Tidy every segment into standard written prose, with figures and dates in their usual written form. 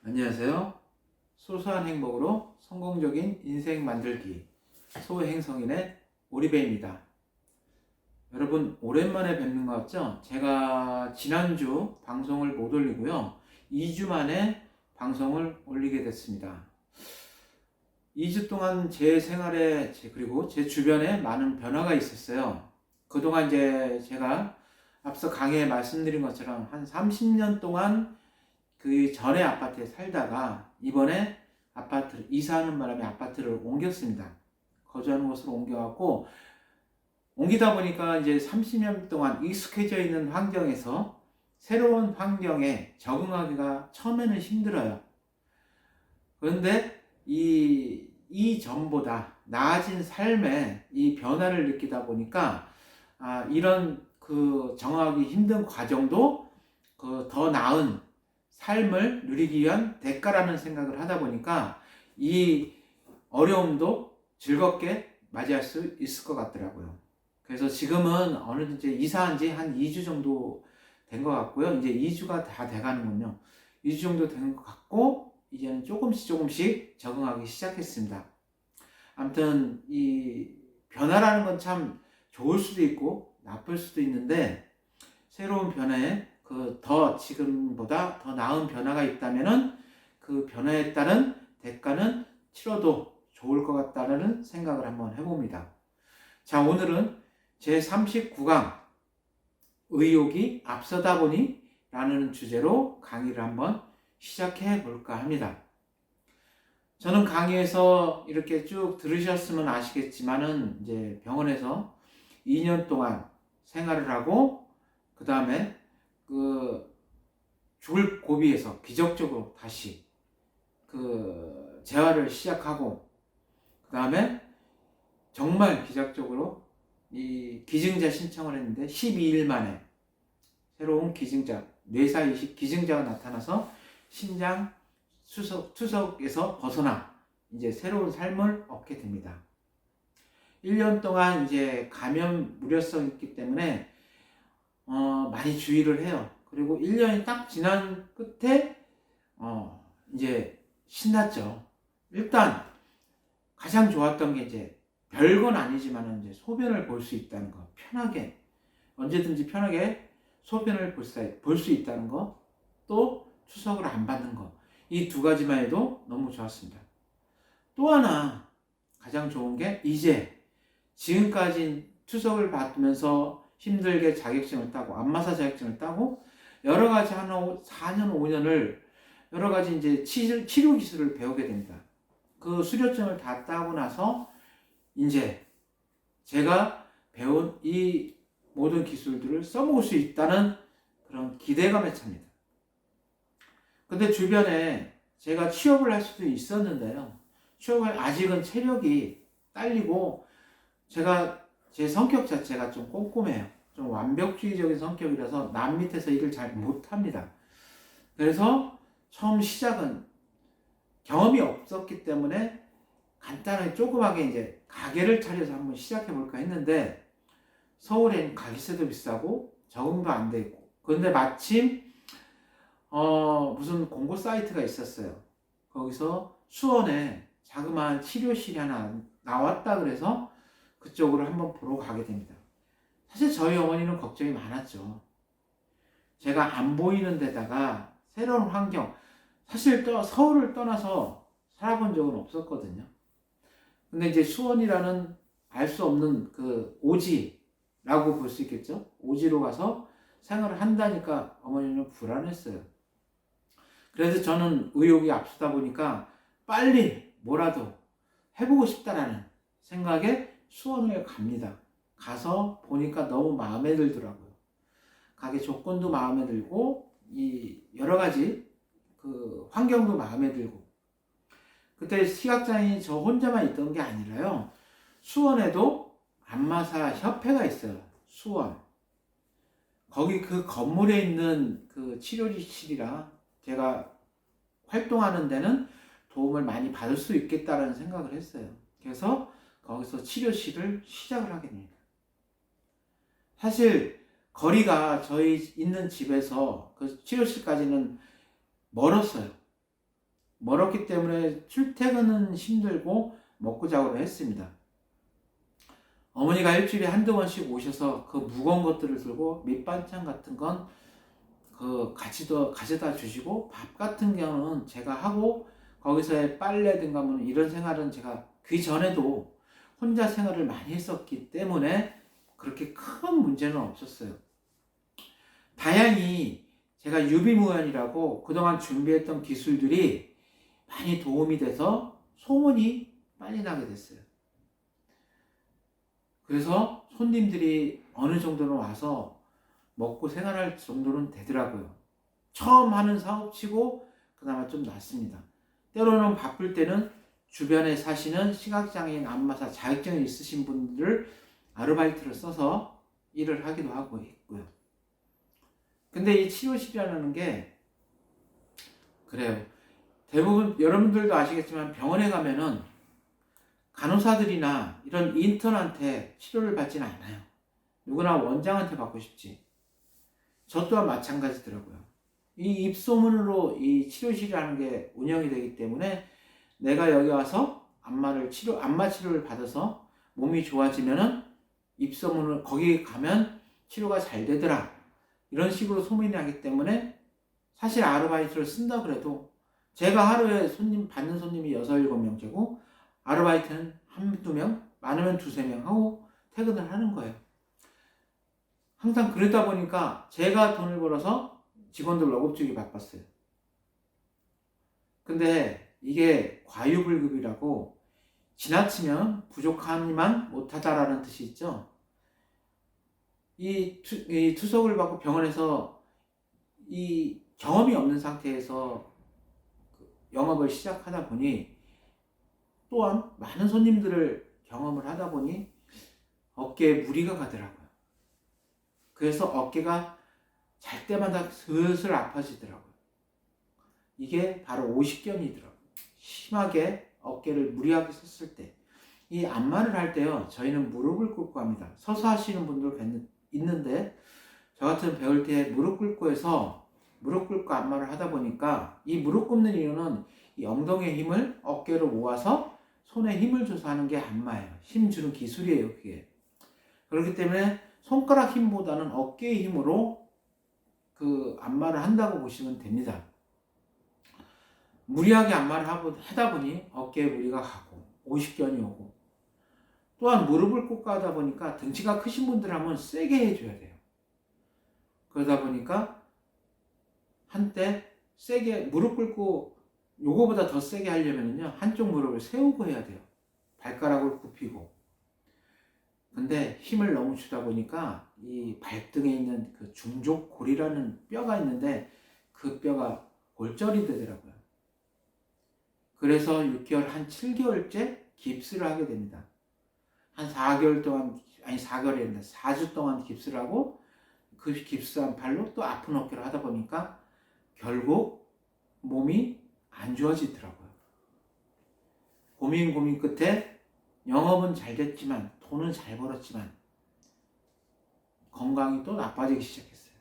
안녕하세요. 소소한 행복으로 성공적인 인생 만들기 소행성인의 오리배입니다. 여러분 오랜만에 뵙는 것 같죠? 제가 지난주 방송을 못 올리고요. 2주 만에 방송을 올리게 됐습니다. 2주 동안 제 생활에 그리고 제 주변에 많은 변화가 있었어요. 그동안 이제 제가 앞서 강의에 말씀드린 것처럼 한 30년 동안 그 전에 아파트에 살다가 이번에 이사하는 바람에 아파트를 옮겼습니다. 거주하는 곳으로 옮겨갖고 옮기다 보니까 이제 30년 동안 익숙해져 있는 환경에서 새로운 환경에 적응하기가 처음에는 힘들어요. 그런데 이전보다 나아진 삶의 이 변화를 느끼다 보니까 이런 그 정하기 힘든 과정도 더 나은 삶을 누리기 위한 대가라는 생각을 하다 보니까 이 어려움도 즐겁게 맞이할 수 있을 것 같더라고요. 그래서 지금은 어느덧 이사한 지 한 2주 정도 된 것 같고요. 이제 2주가 다 돼가는군요. 2주 정도 된 것 같고 이제는 조금씩 적응하기 시작했습니다. 아무튼 이 변화라는 건 참 좋을 수도 있고 나쁠 수도 있는데 새로운 변화에 지금보다 더 나은 변화가 있다면은 그 변화에 따른 대가는 치러도 좋을 것 같다는 생각을 한번 해봅니다. 자, 오늘은 제 39강 의욕이 앞서다 보니 라는 주제로 강의를 한번 시작해 볼까 합니다. 저는 강의에서 이렇게 쭉 들으셨으면 아시겠지만은 이제 병원에서 2년 동안 생활을 하고 그 다음에 죽을 고비에서 기적적으로 다시 재활을 시작하고 그 다음에 정말 기적적으로 이 기증자 신청을 했는데 12일 만에 새로운 뇌사 이식 기증자가 나타나서 심장 투석에서 벗어나 이제 새로운 삶을 얻게 됩니다. 1년 동안 이제 감염 우려성이 있기 때문에 많이 주의를 해요. 그리고 1년이 딱 지난 끝에 이제 신났죠. 일단 가장 좋았던 게 이제 별건 아니지만 이제 소변을 볼 수 있다는 거, 편하게 언제든지 편하게 소변을 볼 수 있다는 거, 또 투석을 안 받는 거, 이 두 가지만 해도 너무 좋았습니다. 또 하나 가장 좋은 게 이제 지금까지 투석을 받으면서 힘들게 자격증을 따고 안마사 자격증을 따고 여러 가지 한 4년 5년을 여러 가지 이제 치료 기술을 배우게 됩니다. 그 수료증을 다 따고 나서 이제 제가 배운 이 모든 기술들을 써먹을 수 있다는 그런 기대감에 찹니다. 근데 주변에 제가 취업을 할 수도 있었는데요. 취업을 아직은 체력이 딸리고 제 성격 자체가 좀 꼼꼼해요. 좀 완벽주의적인 성격이라서 남 밑에서 일을 잘 못합니다. 그래서 처음 시작은 경험이 없었기 때문에 간단하게 조그맣게 이제 가게를 차려서 한번 시작해 볼까 했는데 서울엔 가게세도 비싸고 적응도 안 돼 있고 그런데 마침 무슨 공고 사이트가 있었어요. 거기서 수원에 자그마한 치료실이 하나 나왔다 그래서 그쪽으로 한번 보러 가게 됩니다. 사실 저희 어머니는 걱정이 많았죠. 제가 안 보이는 데다가 새로운 환경, 사실 서울을 떠나서 살아본 적은 없었거든요. 근데 이제 수원이라는 알 수 없는 그 오지라고 볼 수 있겠죠. 오지로 가서 생활을 한다니까 어머니는 불안했어요. 그래서 저는 의욕이 앞서다 보니까 빨리 뭐라도 해보고 싶다라는 생각에 수원을 갑니다. 가서 보니까 너무 마음에 들더라고요. 가게 조건도 마음에 들고 이 여러 가지 그 환경도 마음에 들고 그때 시각장애인 저 혼자만 있던 게 아니라요. 수원에도 안마사 협회가 있어요. 수원. 거기 그 건물에 있는 그 치료실이라 제가 활동하는 데는 도움을 많이 받을 수 있겠다라는 생각을 했어요. 그래서 거기서 치료실을 시작을 하게 됩니다. 사실 거리가 저희 있는 집에서 그 치료실까지는 멀었어요. 멀었기 때문에 출퇴근은 힘들고 먹고 자고로 했습니다. 어머니가 일주일에 한두 번씩 오셔서 그 무거운 것들을 들고 밑반찬 같은 건 그 가져다 주시고, 밥 같은 경우는 제가 하고, 거기서의 빨래든가 뭐 이런 생활은 제가 그 전에도 혼자 생활을 많이 했었기 때문에 그렇게 큰 문제는 없었어요. 다행히 제가 유비무환이라고 그동안 준비했던 기술들이 많이 도움이 돼서 소문이 빨리 나게 됐어요. 그래서 손님들이 어느 정도는 와서 먹고 생활할 정도는 되더라고요. 처음 하는 사업치고 그나마 좀 낫습니다. 때로는 바쁠 때는 주변에 사시는 시각장애인, 안마사 자격증이 있으신 분들을 아르바이트를 써서 일을 하기도 하고 있고요. 근데 이 치료실이라는 게 그래요. 대부분 여러분들도 아시겠지만 병원에 가면은 간호사들이나 이런 인턴한테 치료를 받지는 않아요. 누구나 원장한테 받고 싶지. 저 또한 마찬가지더라고요. 이 입소문으로 이 치료실이라는 게 운영이 되기 때문에 내가 여기 와서 안마 치료를 받아서 몸이 좋아지면은 입소문을 거기 가면 치료가 잘 되더라. 이런 식으로 소문이 나기 때문에 사실 아르바이트를 쓴다 그래도 제가 하루에 받는 손님이 6, 7명째고 아르바이트는 한두 명, 많으면 두세 명 하고 퇴근을 하는 거예요. 항상 그러다 보니까 제가 돈을 벌어서 직원들 월급 주기 바빴어요. 근데 이게 과유불급이라고 지나치면 부족하니만 못하다라는 뜻이 있죠. 이 투석을 받고 병원에서 이 경험이 없는 상태에서 영업을 시작하다 보니 또한 많은 손님들을 경험을 하다 보니 어깨에 무리가 가더라고요. 그래서 어깨가 잘 때마다 슬슬 아파지더라고요. 이게 바로 오십견이더라고요. 심하게 어깨를 무리하게 썼을 때. 이 안마를 할 때요, 저희는 무릎을 꿇고 합니다. 서서 하시는 분들 있는데 저 같은 배울 때 무릎 꿇고 해서 무릎 꿇고 안마를 하다 보니까 이 무릎 꿇는 이유는 이 엉덩이의 힘을 어깨로 모아서 손에 힘을 줘서 하는 게 안마예요. 힘 주는 기술이에요, 그게. 그렇기 때문에 손가락 힘보다는 어깨의 힘으로 그 안마를 한다고 보시면 됩니다. 무리하게 안마를 하다 보니 어깨에 무리가 가고 오십견이 오고, 또한 무릎을 꿇고 하다 보니까 등치가 크신 분들 하면 세게 해줘야 돼요. 그러다 보니까 한때 세게 무릎 꿇고 요거보다 더 세게 하려면요 한쪽 무릎을 세우고 해야 돼요. 발가락을 굽히고. 근데 힘을 너무 주다 보니까 이 발등에 있는 그 중족골이라는 뼈가 있는데 그 뼈가 골절이 되더라고요. 그래서 6개월, 한 7개월째 깁스를 하게 됩니다. 한 4개월 동안, 아니 4개월이 아니라 4주 동안 깁스를 하고 그 깁스한 발로 또 아픈 어깨를 하다 보니까 결국 몸이 안 좋아지더라고요. 고민 끝에 영업은 잘 됐지만, 돈은 잘 벌었지만 건강이 또 나빠지기 시작했어요.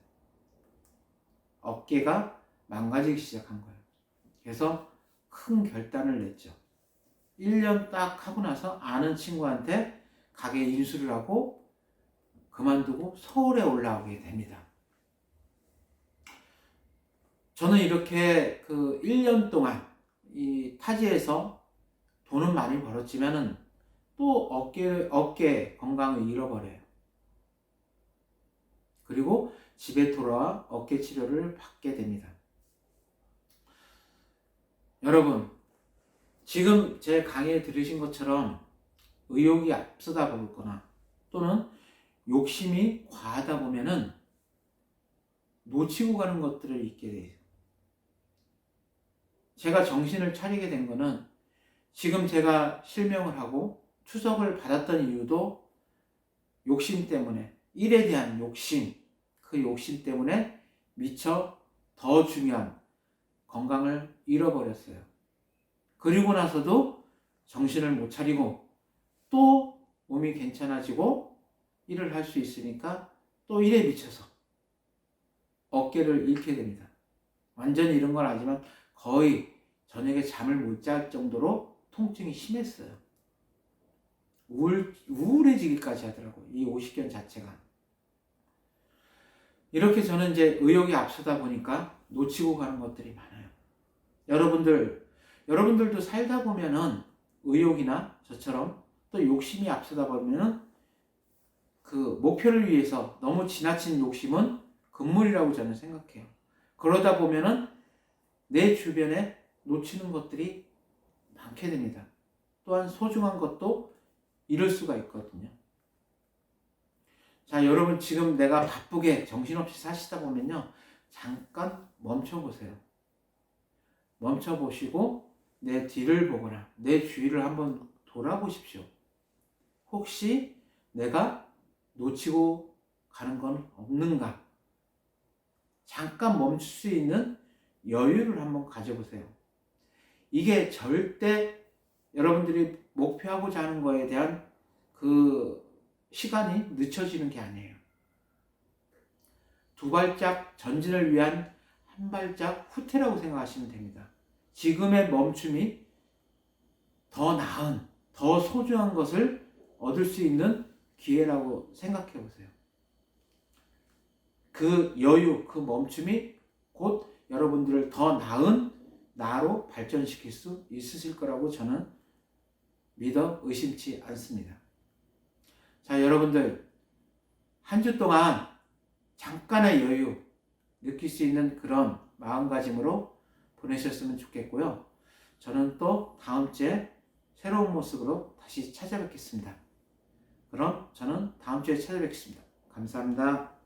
어깨가 망가지기 시작한 거예요. 그래서 큰 결단을 냈죠. 1년 딱 하고 나서 아는 친구한테 가게 인수를 하고 그만두고 서울에 올라오게 됩니다. 저는 이렇게 그 1년 동안 이 타지에서 돈은 많이 벌었지만은 또 어깨 건강을 잃어버려요. 그리고 집에 돌아와 어깨 치료를 받게 됩니다. 여러분, 지금 제 강의에 들으신 것처럼 의욕이 앞서다 보거나 또는 욕심이 과하다 보면은 놓치고 가는 것들을 잊게 돼요. 제가 정신을 차리게 된 거는 지금 제가 실명을 하고 투석을 받았던 이유도 욕심 때문에, 일에 대한 욕심, 그 욕심 때문에 미처 더 중요한 건강을 잃어버렸어요. 그리고 나서도 정신을 못 차리고 또 몸이 괜찮아지고 일을 할 수 있으니까 또 일에 미쳐서 어깨를 잃게 됩니다. 완전히 잃은 건 아니지만 거의 저녁에 잠을 못 잘 정도로 통증이 심했어요. 우울해지기까지 하더라고요. 이 오십견 자체가. 이렇게 저는 이제 의욕이 앞서다 보니까 놓치고 가는 것들이 많아요. 여러분들도 살다 보면은 의욕이나 저처럼 또 욕심이 앞서다 보면은 그 목표를 위해서 너무 지나친 욕심은 금물이라고 저는 생각해요. 그러다 보면은 내 주변에 놓치는 것들이 많게 됩니다. 또한 소중한 것도 잃을 수가 있거든요. 자, 여러분 지금 내가 바쁘게 정신없이 사시다 보면요. 잠깐 멈춰보세요. 멈춰보시고 내 뒤를 보거나 내 주위를 한번 돌아보십시오. 혹시 내가 놓치고 가는 건 없는가? 잠깐 멈출 수 있는 여유를 한번 가져보세요. 이게 절대 여러분들이 목표하고자 하는 거에 대한 그 시간이 늦춰지는 게 아니에요. 두 발짝 전진을 위한 한 발짝 후퇴라고 생각하시면 됩니다. 지금의 멈춤이 더 나은, 더 소중한 것을 얻을 수 있는 기회라고 생각해 보세요. 그 여유, 그 멈춤이 곧 여러분들을 더 나은 나로 발전시킬 수 있으실 거라고 저는 믿어 의심치 않습니다. 자, 여러분들 한 주 동안 잠깐의 여유 느낄 수 있는 그런 마음가짐으로 보내셨으면 좋겠고요. 저는 또 다음 주에 새로운 모습으로 다시 찾아뵙겠습니다. 그럼 저는 다음 주에 찾아뵙겠습니다. 감사합니다.